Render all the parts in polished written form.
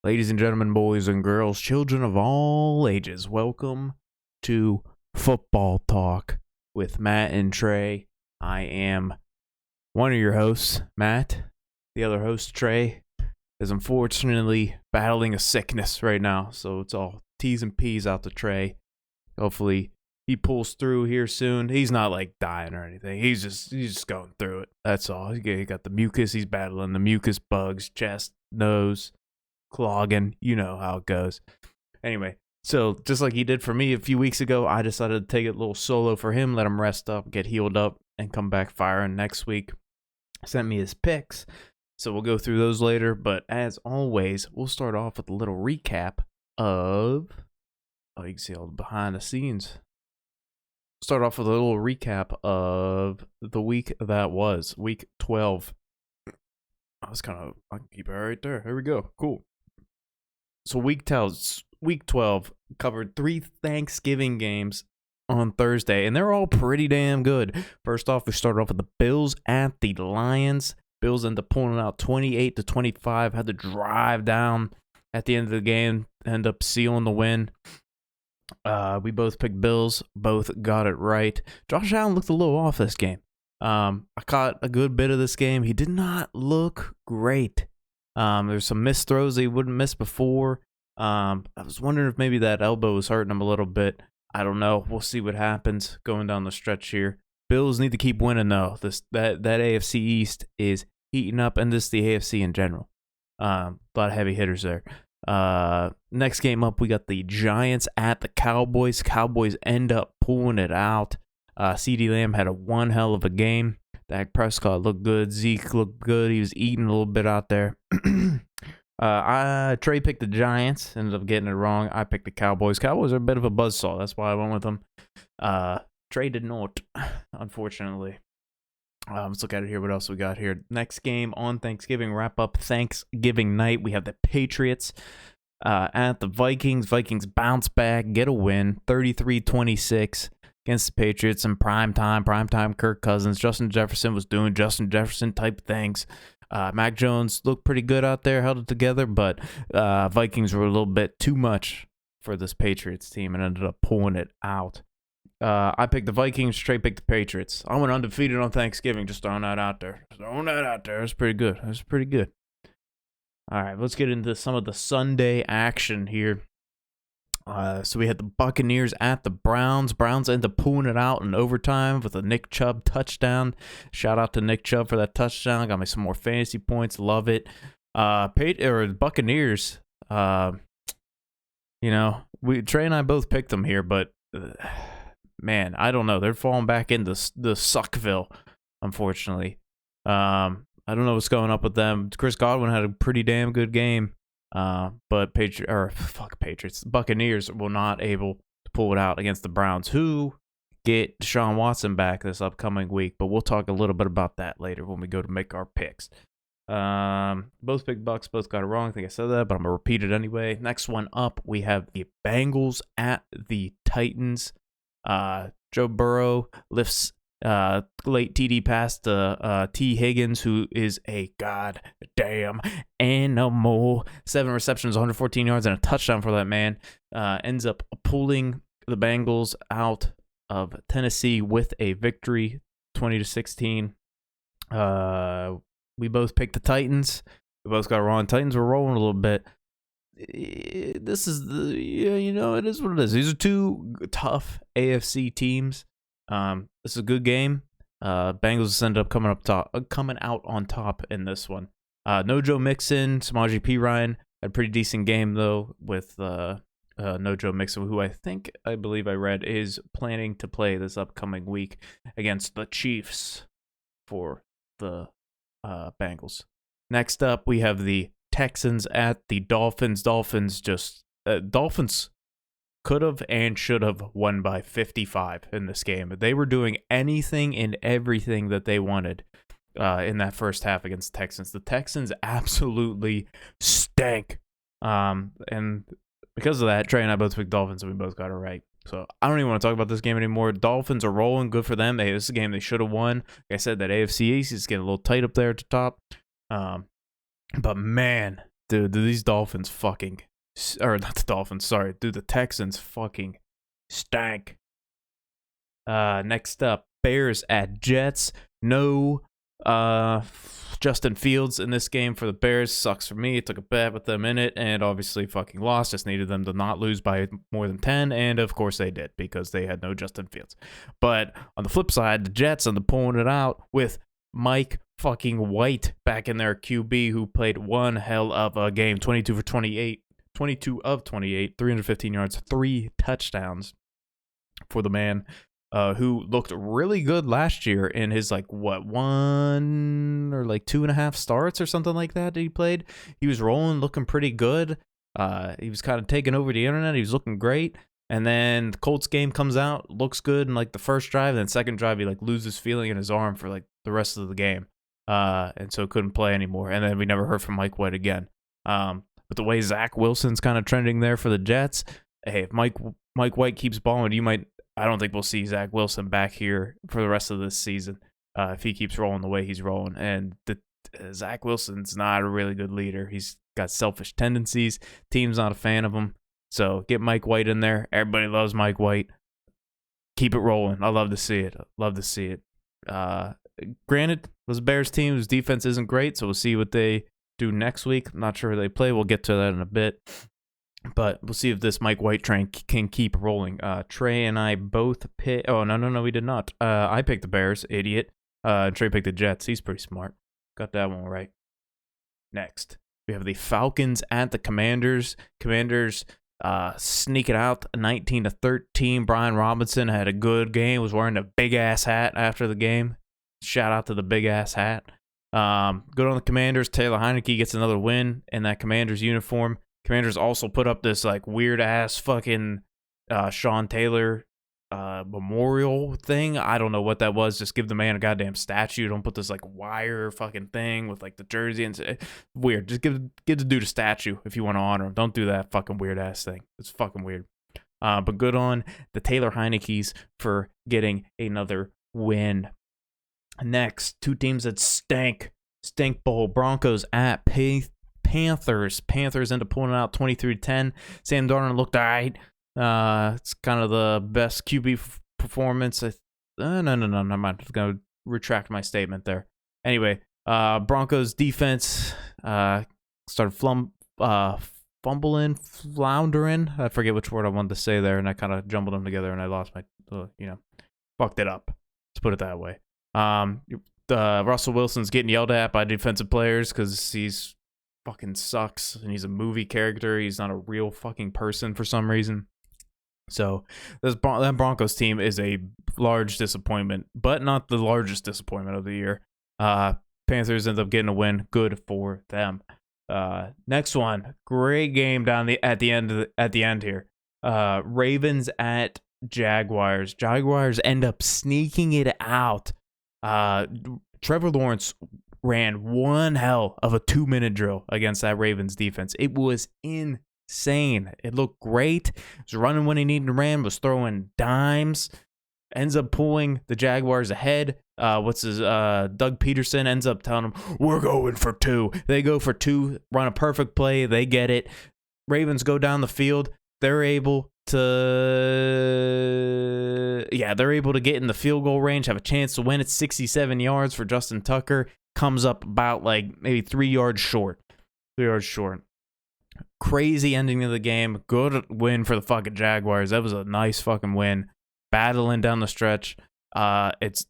Ladies and gentlemen, boys and girls, children of all ages, welcome to Football Talk with Matt and Trey. I am one of your hosts, Matt. The other host, Trey, is unfortunately battling a sickness right now, so it's all T's and P's out to Trey. Hopefully he pulls through here soon. He's not like dying or anything. He's just going through it. That's all. He got the mucus. He's battling the mucus bugs, chest, nose, clogging. You know how it goes. Anyway, so just like he did for me a few weeks ago, I decided to take it a little solo for him, let him rest up, get healed up, and come back firing next week. Sent me his picks, so we'll go through those later. But as always, we'll start off with a little recap of... Oh, you can see all the behind the scenes. Start off with a little recap of the week that was, week 12. I can keep it right there. Here we go. Cool. So week 12 covered 3 Thanksgiving games on Thursday, and they're all pretty damn good. First off, we started off with the Bills at the Lions. Bills ended up pulling out 28-25, had to drive down at the end of the game, end up sealing the win. We both picked Bills, both got it right. Josh Allen looked a little off this game. I caught a good bit of this game. He did not look great. There's some missed throws that he wouldn't miss before. I was wondering if maybe that elbow was hurting him a little bit. I don't know. We'll see what happens going down the stretch here. Bills need to keep winning though. That AFC East is heating up, and this the AFC in general. A lot of heavy hitters there. Next game up, we got the Giants at the Cowboys. Cowboys end up pulling it out. CeeDee Lamb had one hell of a game. Dak Prescott looked good. Zeke looked good. He was eating a little bit out there. Trey picked the Giants. Ended up getting it wrong. I picked the Cowboys. Cowboys are a bit of a buzzsaw. That's why I went with them. Trey did not, unfortunately. Let's look at it here. What else we got here? Next game on Thanksgiving. Wrap up Thanksgiving night. We have the Patriots at the Vikings. Vikings bounce back, get a win, 33-26 against the Patriots in prime time. Kirk Cousins. Justin Jefferson was doing Justin Jefferson type things. Mac Jones looked pretty good out there, held it together, but Vikings were a little bit too much for this Patriots team and ended up pulling it out. I picked the Vikings. Trey picked the Patriots. I went undefeated on Thanksgiving. Just throwing that out there. That's pretty good. All right, let's get into some of the Sunday action here. So we had the Buccaneers at the Browns. Browns end up pulling it out in overtime with a Nick Chubb touchdown. Shout out to Nick Chubb for that touchdown. Got me some more fantasy points. Love it. Buccaneers. Trey and I both picked them here, but. Man, I don't know. They're falling back into the Suckville, unfortunately. I don't know what's going up with them. Chris Godwin had a pretty damn good game, but Patriots. Buccaneers were not able to pull it out against the Browns, who get Deshaun Watson back this upcoming week. But we'll talk a little bit about that later when we go to make our picks. Both picked Bucks, both got it wrong. I think I said that, but I'm gonna repeat it anyway. Next one up, we have the Bengals at the Titans. Joe Burrow lifts late TD pass to T. Higgins, who is a goddamn animal. 7 receptions, 114 yards, and a touchdown for that man. Ends up pulling the Bengals out of Tennessee with a victory, 20-16. We both picked the Titans. We both got it wrong. Titans were rolling a little bit. This is it is what it is. These are 2 tough AFC teams. This is a good game. Bengals ended up coming out on top in this one. No Joe Mixon, Samaje Perine had a pretty decent game though with no Joe Mixon, who I believe I read is planning to play this upcoming week against the Chiefs for the Bengals. Next up, we have the Texans at the Dolphins. Dolphins could have and should have won by 55 in this game. They were doing anything and everything that they wanted in that first half against the Texans. The Texans absolutely stank. And because of that, Trey and I both picked Dolphins, and we both got it right. So I don't even want to talk about this game anymore. Dolphins are rolling. Good for them. This is a game they should have won. Like I said, that AFC East is getting a little tight up there at the top. But man, Dude, these Dolphins fucking, or not the Dolphins, sorry. Dude, the Texans fucking stank. Next up, Bears at Jets. No Justin Fields in this game for the Bears. Sucks for me. Took a bet with them in it and obviously fucking lost. Just needed them to not lose by more than 10. And of course they did because they had no Justin Fields. But on the flip side, the Jets ended up pulling it out with Mike fucking White back in their QB, who played one hell of a game. 22 of 28, 315 yards, 3 touchdowns for the man. Who looked really good last year in his 1 or 2.5 starts or something like that he played. He was rolling, looking pretty good. He was kind of taking over the internet. He was looking great. And then the Colts game comes out, looks good in the first drive. Then second drive, he loses feeling in his arm for the rest of the game. And so couldn't play anymore. And then we never heard from Mike White again. But the way Zach Wilson's kind of trending there for the Jets, hey, if Mike White keeps balling, I don't think we'll see Zach Wilson back here for the rest of this season if he keeps rolling the way he's rolling. And Zach Wilson's not a really good leader. He's got selfish tendencies. Team's not a fan of him. So get Mike White in there. Everybody loves Mike White. Keep it rolling. I love to see it. Granted, this Bears team, whose defense isn't great, so we'll see what they do next week. I'm not sure who they play. We'll get to that in a bit. But we'll see if this Mike White train can keep rolling. Trey and I both picked. Oh, no, we did not. I picked the Bears, idiot. Trey picked the Jets. He's pretty smart. Got that one right. Next, we have the Falcons at the Commanders. Commanders sneak it out 19-13. Brian Robinson had a good game. Was wearing a big-ass hat after the game. Shout out to the big-ass hat. Good on the Commanders. Taylor Heineke gets another win in that Commanders uniform. Commanders also put up this weird ass fucking Sean Taylor memorial thing. I don't know what that was. Just give the man a goddamn statue. Don't put this wire fucking thing with the jersey and weird. Just give the dude a statue if you want to honor him. Don't do that fucking weird ass thing. It's fucking weird. But good on the Taylor Heinekes for getting another win. Next, two teams that stink bowl. Broncos at Panthers. Panthers end up pulling out 23-10. Sam Darnold looked all right. It's kind of the best QB performance. No, I'm not going to retract my statement there. Anyway, Broncos defense started fumbling, floundering. I forget which word I wanted to say there, and I kind of jumbled them together, and I lost my, fucked it up. Let's put it that way. Russell Wilson's getting yelled at by defensive players because he's fucking sucks and he's a movie character. He's not a real fucking person for some reason. So that Broncos team is a large disappointment, but not the largest disappointment of the year. Panthers end up getting a win. Good for them. Next one, great game at the end here. Ravens at Jaguars. Jaguars end up sneaking it out. Trevor Lawrence ran one hell of a 2-minute drill against that Ravens defense. It was insane. It looked great. He was running when he needed to run, was throwing dimes. Ends up pulling the Jaguars ahead. Doug Peterson ends up telling them, we're going for 2. They go for 2, run a perfect play. They get it. Ravens go down the field. They're able to get in the field goal range, have a chance to win. It's 67 yards for Justin Tucker. Comes up about maybe 3 yards short. 3 yards short. Crazy ending of the game. Good win for the fucking Jaguars. That was a nice fucking win. Battling down the stretch. The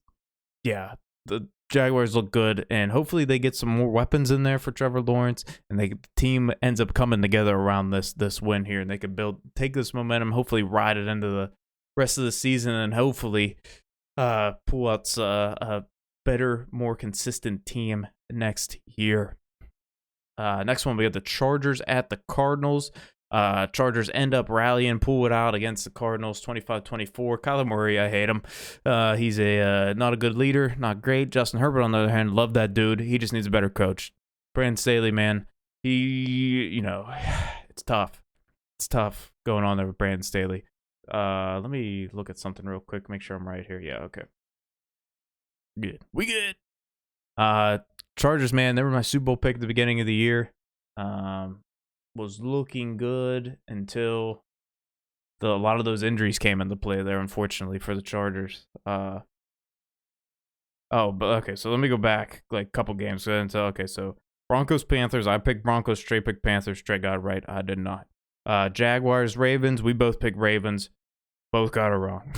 Jaguars look good, and hopefully they get some more weapons in there for Trevor Lawrence, and the team ends up coming together around this win here, and they can take this momentum, hopefully ride it into the rest of the season, and hopefully pull out a better, more consistent team next year. Next one, we got the Chargers at the Cardinals. Chargers end up rallying, pull it out against the Cardinals, 25-24. Kyler Murray, I hate him. He's not a good leader, not great. Justin Herbert, on the other hand, love that dude. He just needs a better coach. Brandon Staley, man, it's tough. It's tough going on there with Brandon Staley. Let me look at something real quick, make sure I'm right here. Yeah, okay. Good. We good. Chargers, man, they were my Super Bowl pick at the beginning of the year. Was looking good until a lot of those injuries came into play there, unfortunately, for the Chargers. So let me go back like a couple games. So Broncos, Panthers. I picked Broncos. Trey picked Panthers. Trey got it right. I did not. Jaguars, Ravens. We both picked Ravens. Both got it wrong.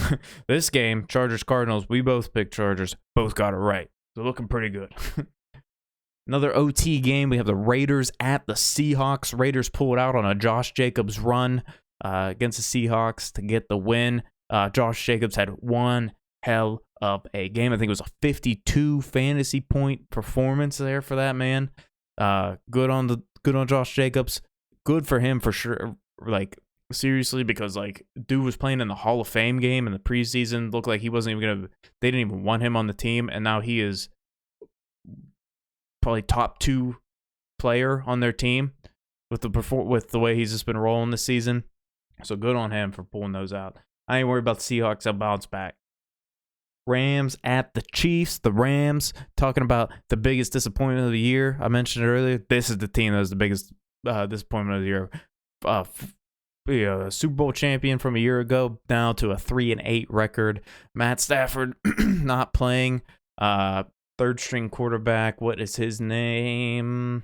This game, Chargers, Cardinals. We both picked Chargers. Both got it right. So looking pretty good. Another OT game. We have the Raiders at the Seahawks. Raiders pulled out on a Josh Jacobs run against the Seahawks to get the win. Josh Jacobs had one hell of a game. I think it was a 52 fantasy point performance there for that man. Good on Josh Jacobs. Good for him for sure. Like, seriously, because like dude was playing in the Hall of Fame game in the preseason. Looked like he wasn't even gonna. They didn't even want him on the team, and now he is probably top 2 player on their team with the way he's just been rolling this season. So good on him for pulling those out. I ain't worried about the Seahawks. They'll bounce back. Rams at the Chiefs. The Rams, talking about the biggest disappointment of the year. I mentioned it earlier. This is the team that was the biggest disappointment of the year. Super Bowl champion from a year ago, down to a 3-8 record. Matt Stafford not playing. Third string quarterback. What is his name?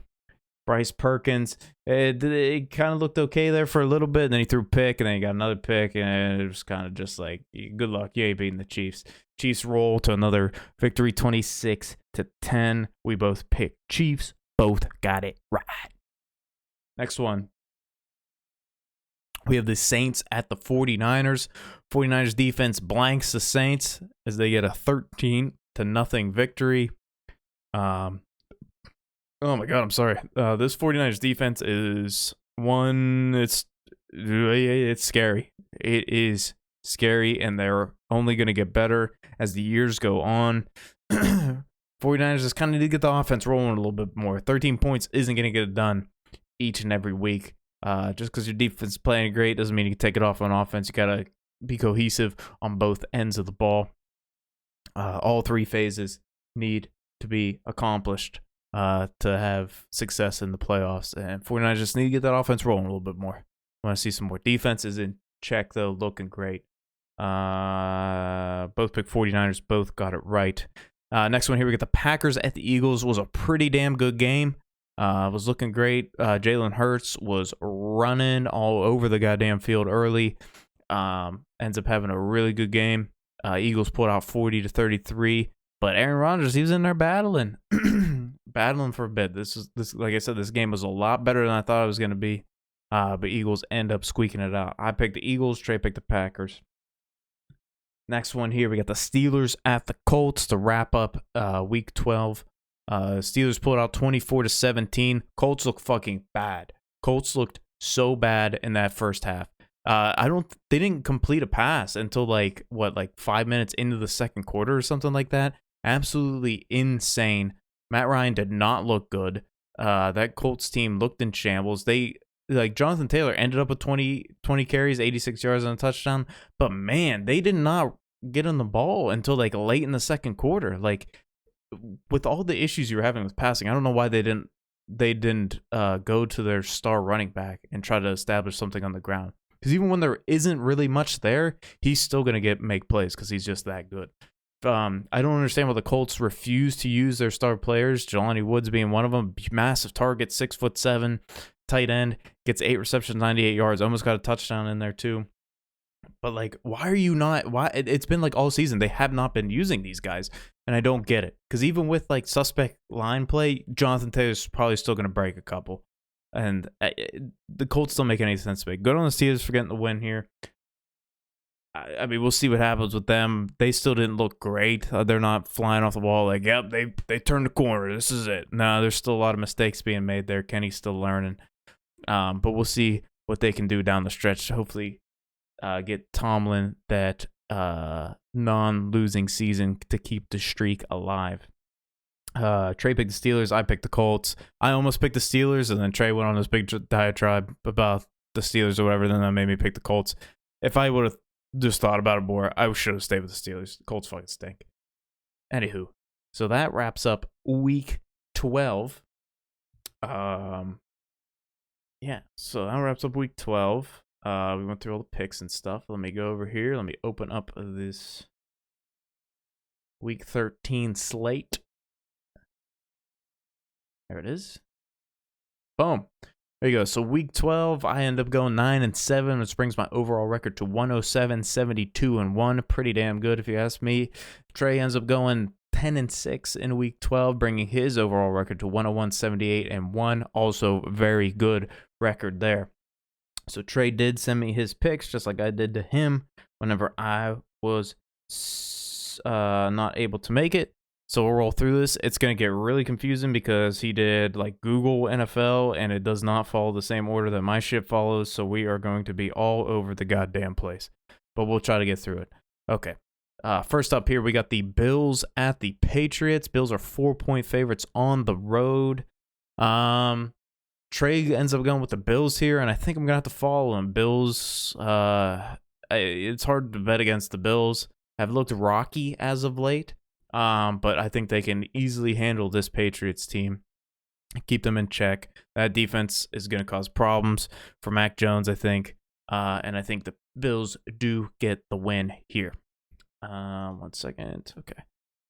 Bryce Perkins. It kind of looked okay there for a little bit, and then he threw a pick, and then he got another pick, and it was kind of just like, good luck. You ain't beating the Chiefs. Chiefs roll to another victory, 26-10. We both picked Chiefs. Both got it right. Next one. We have the Saints at the 49ers. 49ers defense blanks the Saints as they get a 13-0 victory. Oh my God, I'm sorry. This 49ers defense is it's scary. It is scary, and they're only going to get better as the years go on. 49ers just kind of need to get the offense rolling a little bit more. 13 points isn't going to get it done each and every week. Just because your defense is playing great doesn't mean you can take it off on offense. You got to be cohesive on both ends of the ball. All 3 phases need to be accomplished to have success in the playoffs. And 49ers just need to get that offense rolling a little bit more. I want to see some more. Defenses in check, though, looking great. Both picked 49ers. Both got it right. Next one here, we get the Packers at the Eagles. Was a pretty damn good game. Was looking great. Jalen Hurts was running all over the goddamn field early. Ends up having a really good game. Eagles pulled out 40-33. But Aaron Rodgers, he was in there battling. Battling for a bit. This like I said, this game was a lot better than I thought it was going to be. But Eagles end up squeaking it out. I picked the Eagles. Trey picked the Packers. Next one here, we got the Steelers at the Colts to wrap up Week 12. Steelers pulled out 24-17. Colts look fucking bad. Colts looked so bad in that first half. They didn't complete a pass until like 5 minutes into the second quarter or something like that. Absolutely insane. Matt Ryan did not look good. That Colts team looked in shambles. Jonathan Taylor ended up with 20 carries, 86 yards and a touchdown. But man, they did not get on the ball until like late in the second quarter. Like, with all the issues you were having with passing, I don't know why they didn't go to their star running back and try to establish something on the ground. Because even when there isn't really much there, he's still gonna make plays because he's just that good. I don't understand why the Colts refuse to use their star players. Jelani Woods being one of them. Massive target, 6'7", tight end, gets 8 receptions, 98 yards. Almost got a touchdown in there too. But like, why are you not? Why it's been like all season they have not been using these guys, and I don't get it. Because even with like suspect line play, Jonathan Taylor's probably still going to break a couple, and the Colts don't make any sense to me. Good on the Steelers for getting the win here. I mean, we'll see what happens with them. They still didn't look great. They're not flying off the wall like, yep, they turned the corner. This is it. No, there's still a lot of mistakes being made there. Kenny's still learning, but we'll see what they can do down the stretch. Hopefully, get Tomlin that non-losing season to keep the streak alive. Trey picked the Steelers. I picked the Colts. I almost picked the Steelers, and then Trey went on this big diatribe about the Steelers or whatever. Then that made me pick the Colts. If I would have just thought about it more, I should have stayed with the Steelers. The Colts fucking stink. Anywho, so that wraps up Week 12. yeah, so that wraps up week 12. We went through all the picks and stuff. Let me go over here. Let me open up this week 13 slate. There it is. Boom. There you go. So week 12, I end up going 9-7, which brings my overall record to 107, 72-1. Pretty damn good, if you ask me. Trey ends up going 10-6 in week 12, bringing his overall record to 101, 78-1. Also, very good record there. So Trey did send me his picks, just like I did to him whenever I was not able to make it. So we'll roll through this. It's going to get really confusing because he did like Google NFL and it does not follow the same order that my shit follows. So we are going to be all over the goddamn place. But we'll try to get through it. Okay. First up here, we got the Bills at the Patriots. Bills are 4-point favorites on the road. Trey ends up going with the Bills here, and I think I'm going to have to follow him. Bills, it's hard to bet against the Bills. Have looked rocky as of late. But I think they can easily handle this Patriots team, keep them in check. That defense is going to cause problems for Mac Jones, I think. And I think the Bills do get the win here. 1 second. Okay.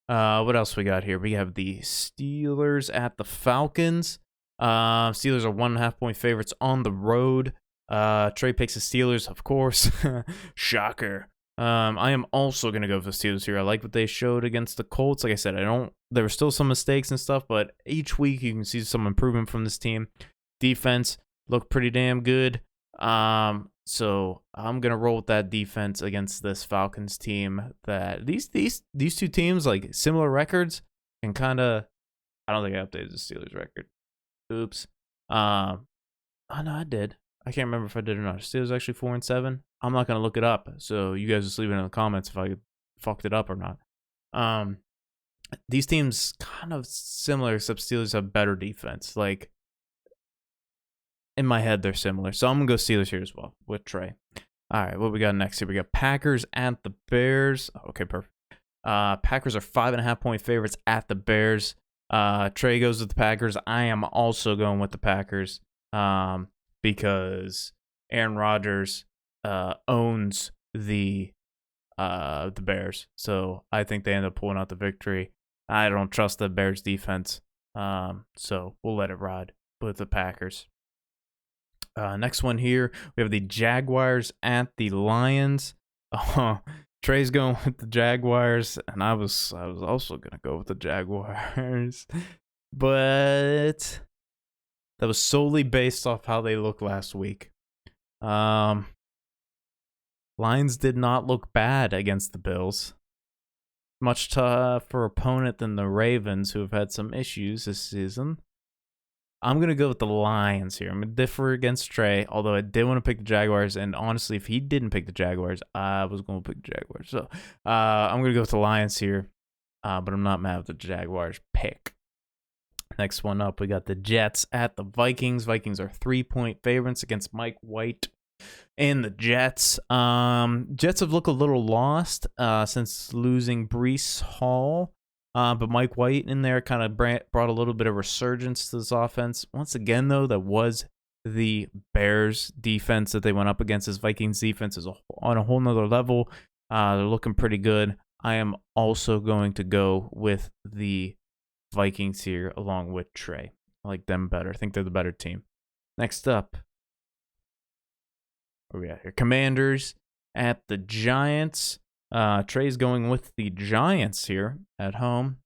What else we got here? We have the Steelers at the Falcons. Steelers are 1.5-point favorites on the road. Trey picks the Steelers, of course. Shocker. I am also going to go for the Steelers here. I like what they showed against the Colts. Like I said, there were still some mistakes and stuff, but each week you can see some improvement from this team. Defense looked pretty damn good. So I'm going to roll with that defense against this Falcons team. That these two teams, like similar records, and kind of, I don't think I updated the Steelers record. Oops. Oh no, I did. I can't remember if I did or not. Steelers actually 4-7. I'm not gonna look it up, so you guys just leave it in the comments if I fucked it up or not. These teams kind of similar, except Steelers have better defense. Like in my head, they're similar, so I'm gonna go Steelers here as well with Trey. All right, what we got next here? We got Packers at the Bears. Okay, perfect. Packers are 5.5-point favorites at the Bears. Trey goes with the Packers. I am also going with the Packers. Because Aaron Rodgers owns the Bears, so I think they end up pulling out the victory. I don't trust the Bears defense, so we'll let it ride with the Packers. Next one here, we have the Jaguars at the Lions. Trey's going with the Jaguars, and I was also gonna go with the Jaguars, but that was solely based off how they looked last week. Lions did not look bad against the Bills. Much tougher opponent than the Ravens, who have had some issues this season. I'm going to go with the Lions here. I'm going to differ against Trey, although I did want to pick the Jaguars. And honestly, if he didn't pick the Jaguars, I was going to pick the Jaguars. So I'm going to go with the Lions here, but I'm not mad with the Jaguars pick. Next one up, we got the Jets at the Vikings. Vikings are 3-point favorites against Mike White and the Jets. Jets have looked a little lost since losing Breece Hall. But Mike White in there kind of brought a little bit of resurgence to this offense. Once again, though, that was the Bears defense that they went up against. This Vikings defense is on a whole nother level. They're looking pretty good. I am also going to go with the Vikings here along with Trey. I like them better. I think they're the better team. Next up, where we at here? Commanders at the Giants. Trey's going with the Giants here at home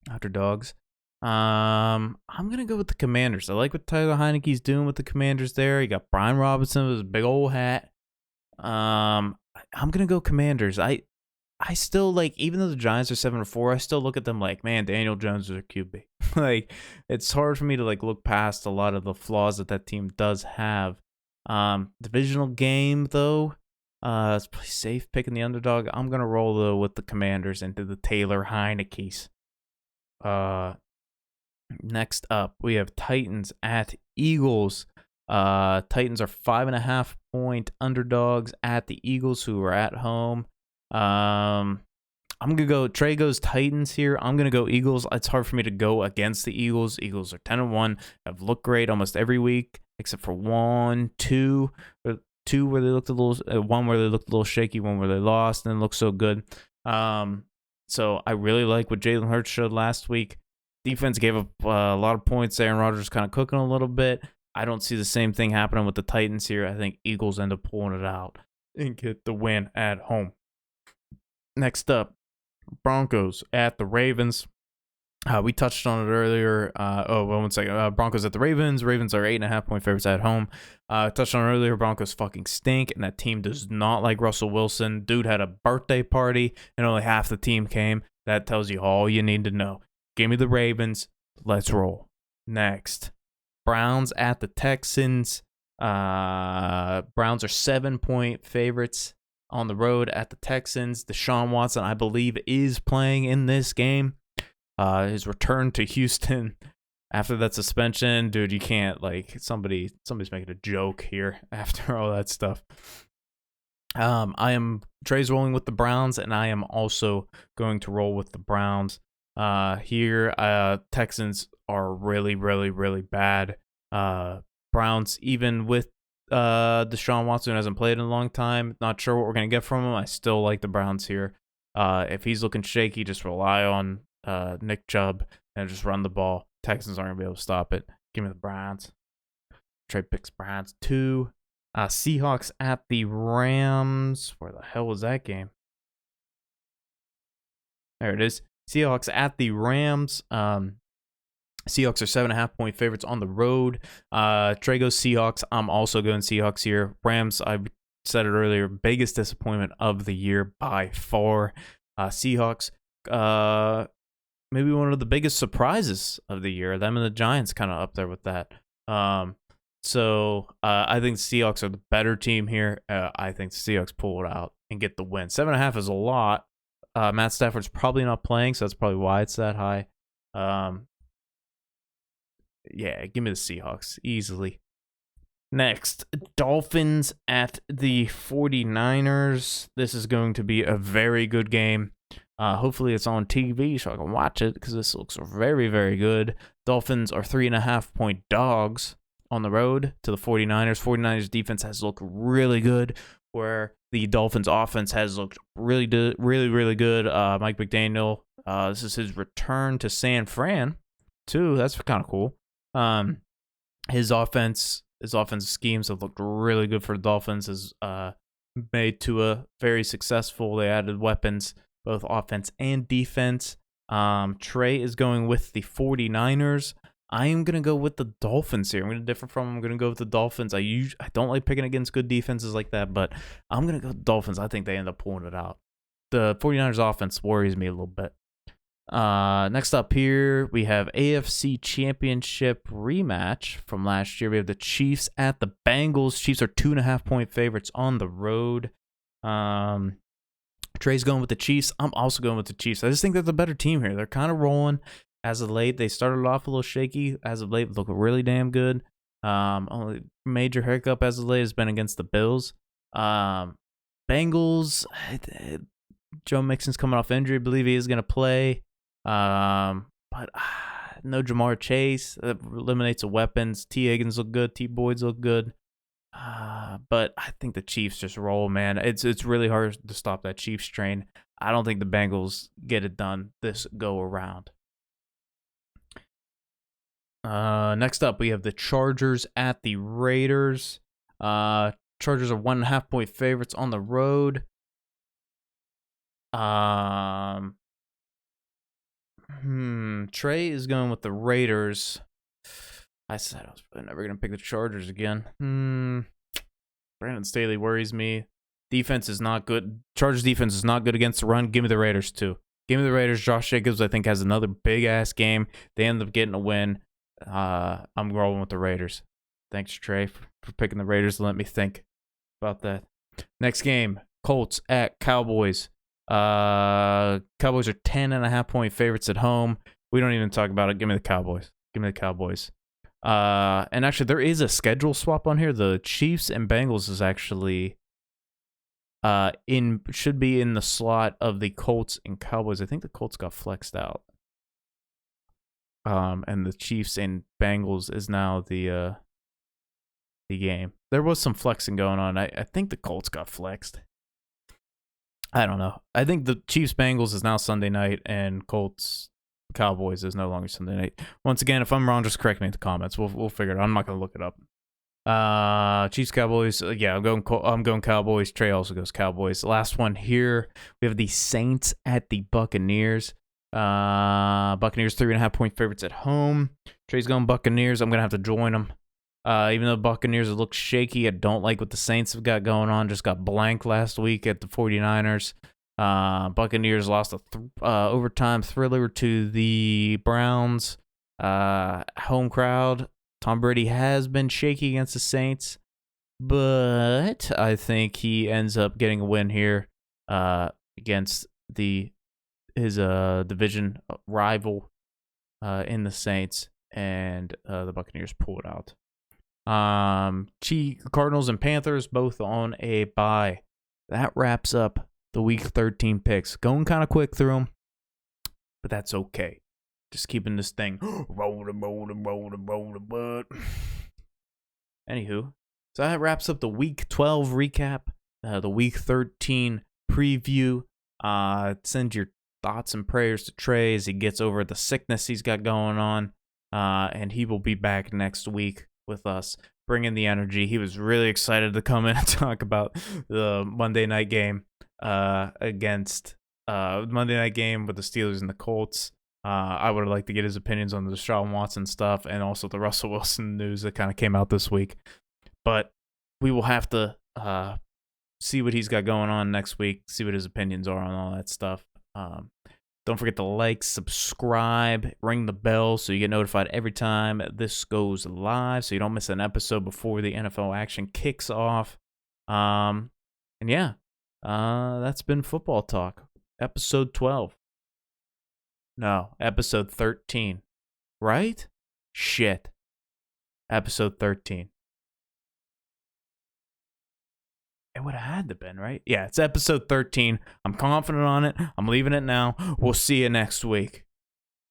after dogs. I'm gonna go with the Commanders. I like what Tyler Heineke's doing with the Commanders there. You got Brian Robinson with his big old hat. I'm gonna go Commanders. I still like, even though the Giants are 7-4, I still look at them like, man, Daniel Jones is their QB. Like, it's hard for me to like look past a lot of the flaws that team does have. Divisional game though, it's pretty safe picking the underdog. I'm gonna roll though with the Commanders into the Taylor Heineke's. Next up, we have Titans at Eagles. Titans are 5.5-point underdogs at the Eagles, who are at home. I'm gonna go. Trey goes Titans here. I'm gonna go Eagles. It's hard for me to go against the Eagles. Eagles are 10-1. Have looked great almost every week. except for two where they looked a little, one where they looked a little shaky, one where they lost and looked so good. So I really like what Jalen Hurts showed last week. Defense gave up a lot of points. Aaron Rodgers kind of cooking a little bit. I don't see the same thing happening with the Titans here. I think Eagles end up pulling it out and get the win at home. Next up, Broncos at the Ravens. We touched on it earlier. One second. Broncos at the Ravens. Ravens are 8.5-point favorites at home. Touched on it earlier. Broncos fucking stink, and that team does not like Russell Wilson. Dude had a birthday party, and only half the team came. That tells you all you need to know. Give me the Ravens. Let's roll. Next, Browns at the Texans. Browns are 7-point favorites on the road at the Texans. Deshaun Watson, I believe, is playing in this game. His return to Houston after that suspension, dude, you can't, like, somebody's making a joke here after all that stuff. Trey's rolling with the Browns, and I am also going to roll with the Browns. Here, Texans are really, really, really bad. Browns, even with Deshaun Watson, who hasn't played in a long time, not sure what we're going to get from him. I still like the Browns here. If he's looking shaky, just rely on Nick Chubb and just run the ball. Texans aren't going to be able to stop it. Give me the Browns. Trey picks Browns 2. Seahawks at the Rams. Where the hell was that game? There it is. Seahawks at the Rams. Seahawks are 7.5-point favorites on the road. Trey goes Seahawks. I'm also going Seahawks here. Rams, I said it earlier, biggest disappointment of the year by far. Seahawks, maybe one of the biggest surprises of the year. Them and the Giants kind of up there with that. So I think the Seahawks are the better team here. I think the Seahawks pull it out and get the win. 7.5 is a lot. Matt Stafford's probably not playing, so that's probably why it's that high. Yeah, give me the Seahawks easily. Next, Dolphins at the 49ers. This is going to be a very good game. Hopefully it's on TV so I can watch it because this looks very, very good. Dolphins are 3.5-point dogs on the road to the 49ers. 49ers defense has looked really good, where the Dolphins offense has looked really, really good. Mike McDaniel, this is his return to San Fran, too. That's kind of cool. His offensive schemes have looked really good for the Dolphins. Has made Tua very successful. They added weapons, both offense and defense. Trey is going with the 49ers. I am going to go with the Dolphins here. I'm going to differ from them. I'm going to go with the Dolphins. I don't like picking against good defenses like that, but I'm going to go with the Dolphins. I think they end up pulling it out. The 49ers offense worries me a little bit. Next up here, we have AFC Championship rematch from last year. We have the Chiefs at the Bengals. Chiefs are 2.5-point favorites on the road. Trey's going with the Chiefs. I'm also going with the Chiefs. I just think they're the better team here. They're kind of rolling as of late. They started off a little shaky. As of late, look really damn good. Only major hiccup as of late has been against the Bills. Bengals, Joe Mixon's coming off injury. I believe he is going to play. But no Jamar Chase. That eliminates the weapons. T. Higgins look good. T. Boyd's look good. But I think the Chiefs just roll, man. It's really hard to stop that Chiefs train. I don't think the Bengals get it done this go around. Next up, we have the Chargers at the Raiders. Chargers are 1.5-point favorites on the road. Trey is going with the Raiders. I said I was probably never going to pick the Chargers again. Brandon Staley worries me. Defense is not good. Chargers defense is not good against the run. Give me the Raiders too. Give me the Raiders. Josh Jacobs, I think, has another big-ass game. They end up getting a win. I'm rolling with the Raiders. Thanks, Trey, for picking the Raiders and let me think about that. Next game, Colts at Cowboys. Cowboys are 10.5-point favorites at home. We don't even talk about it. Give me the Cowboys. And actually, there is a schedule swap on here. The Chiefs and Bengals is actually should be in the slot of the Colts and Cowboys. I think the Colts got flexed out. And the Chiefs and Bengals is now the the game. There was some flexing going on. I think the Colts got flexed. I don't know. I think the Chiefs-Bengals is now Sunday night, and Colts-Cowboys is no longer Sunday night. Once again, if I'm wrong, just correct me in the comments. We'll figure it out. I'm not going to look it up. Chiefs-Cowboys. Yeah, I'm going Cowboys. Trey also goes Cowboys. Last one here. We have the Saints at the Buccaneers. Buccaneers 3.5-point favorites at home. Trey's going Buccaneers. I'm going to have to join him. Even though Buccaneers look shaky, I don't like what the Saints have got going on. Just got blanked last week at the 49ers. Buccaneers lost a overtime thriller to the Browns. Home crowd. Tom Brady has been shaky against the Saints, but I think he ends up getting a win here against his division rival in the Saints, and the Buccaneers pull it out. Cardinals and Panthers both on a bye. That wraps up the Week 13 picks. Going kind of quick through them, but that's okay. Just keeping this thing rolling. But anywho, so that wraps up the Week 12 recap, the Week 13 preview. Send your thoughts and prayers to Trey as he gets over the sickness he's got going on, and he will be back next week with us, bringing the energy. He was really excited to come in and talk about the Monday night game against Monday night game with the Steelers and the Colts. I would like to get his opinions on the Deshaun Watson stuff and also the Russell Wilson news that kind of came out this week. But we will have to see what he's got going on next week, see what his opinions are on all that stuff. Don't forget to like, subscribe, ring the bell so you get notified every time this goes live so you don't miss an episode before the NFL action kicks off. And yeah, that's been Football Talk, episode 12. No, episode 13. Right? Shit. Episode 13. It would have had to been, right? Yeah, it's episode 13. I'm confident on it. I'm leaving it now. We'll see you next week.